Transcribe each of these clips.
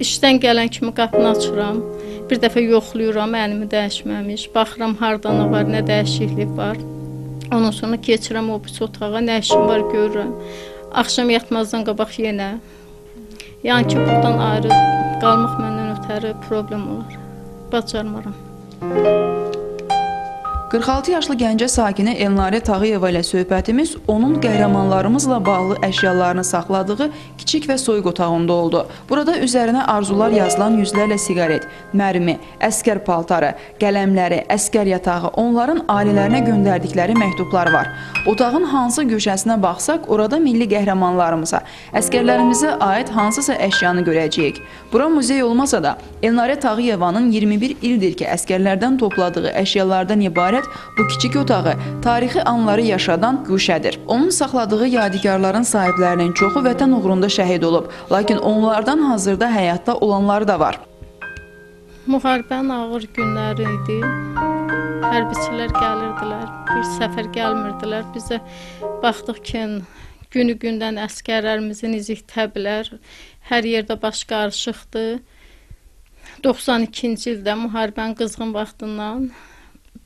İşdən gələn kimi qapını açıram. Bir dəfə yoxlayıram, əlimi dəyişməmiş. Baxıram harda nə var, nə dəyişiklik var. Ondan sonra keçirəm o biri otağa, nə işim var görürəm. Axşam yatmazdan qabaq yenə. Yəni ki, buradan ayrı qalmaq məndən ötəri problem olar. Bacarmaram. 46 yaşlı Gəncə sakini Elnarə Tağıyeva ilə söhbətimiz onun qəhrəmanlarımızla bağlı əşyalarını saxladığı kiçik və soyuq otağında oldu. Burada üzərinə arzular yazılan yüzlərlə siqaret, mərmi, əskər paltarı, qələmləri, əskər yatağı, onların ailələrinə göndərdikləri məktublar var. Otağın hansı köşəsinə baxsaq, orada milli qəhrəmanlarımıza, əskərlərimizə aid hansısa əşyanı görəcəyik. Bura muzey olmasa da, Elnarə Tağıyevanın 21 ildir ki, əskərlərdən topladığı əşyalardan ibarət bu kiçik otağı tarixi anları yaşadan güşədir. Onun saxladığı yadigarların sahiblərinin çoxu vətən uğrunda şəhid olub, lakin onlardan hazırda həyatda olanları da var. Müharibənin ağır günləri idi. Hərbiçilər gəlirdilər, bir səfər gəlmirdilər. Bizə baxdıq ki, günü-gündən əskərlərimizin izi itəbilər. Hər yerdə baş qarışıqdır. 92-ci ildə müharibənin qızğın vaxtından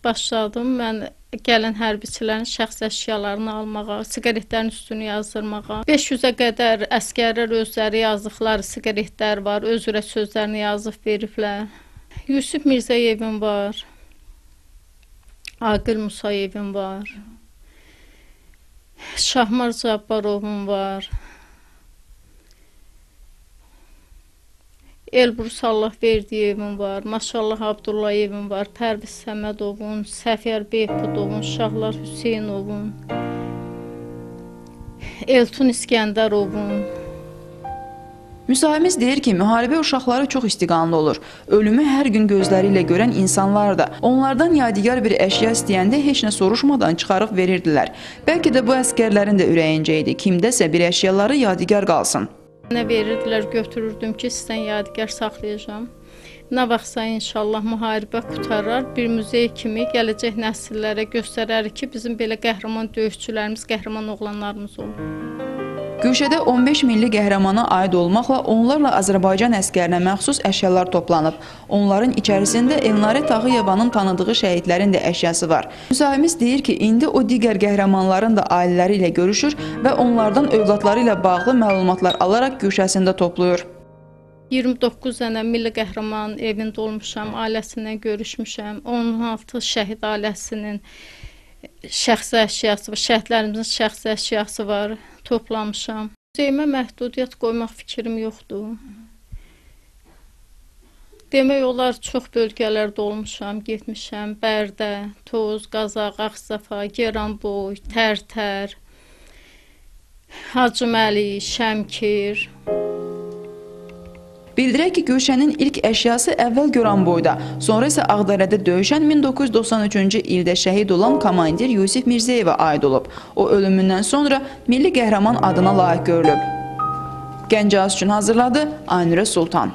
başladım mən gələn hərbiçilərin şəxs əşyalarını almağa, siqaretlərin üstünü yazdırmağa. 500-ə qədər əskərlər özləri yazdıqları siqaretlər var, öz ürək sözlərini yazıb veriblər. Yusif Mirzəyevin var, Aqil Musayevin var, Şahmar Cabbarovun var, Elbrus Allahverdiyevin var, Maşallah Abdullayevin var, Pərviz Səmədovun, Səfər Behbudovun, Şahlar Hüseynovun, Eltun İskəndərovun. Müsahibimiz deyir ki, müharibə uşaqları çox istiqanlı olur. Ölümü hər gün gözləri ilə görən insanlar da onlardan yadigar bir əşya istəyəndə heç nə soruşmadan çıxarıb verirdilər. Bəlkə də bu əskərlərin də ürəyincə idi, kimdəsə bir əşyaları yadigar qalsın. Nə verirdilər, götürürdüm ki, sizdən yadigar saxlayacağım. Nə vaxtsa inşallah müharibə qutarar, bir muzey kimi gələcək nəsillərə göstərərik ki, bizim belə qəhrəman döyüşçülərimiz, qəhrəman oğlanlarımız olur. Güşədə 15 milli qəhrəmana aid olmaqla onlarla Azərbaycan əskərinə məxsus əşyalar toplanıb. Onların içərisində Elnarə Tağıyevanın tanıdığı şəhidlərin də əşyası var. Müsahibimiz deyir ki, indi o digər qəhrəmanların da ailələri ilə görüşür və onlardan övladları ilə bağlı məlumatlar alaraq güşəsində toplayır. 29 dənə milli qəhrəman evində olmuşam, ailəsindən görüşmüşəm. 16 şəhid ailəsinin şəxsi əşyası var, şəhidlərimizin şəxsi əşyası var, toplamışam. Muzeyimə məhdudiyyət qoymaq fikrim yoxdur. Demək olar, çox bölgələrdə olmuşam, getmişəm. Bərdə, Toz, Qazaq, Ağsafa, Geranboy, Tərtər, Hacıməli, Şəmkir. Bildirək ki, Gülşənin ilk əşyası əvvəl Goranboyda, sonra isə Ağdərədə döyüşən 1993-cü ildə şəhid olan komandir Yusif Mirzəyevə aid olub. O ölümündən sonra milli qəhrəman adına layiq görülüb. Gəncə üçün hazırladı Aynurə Sultan.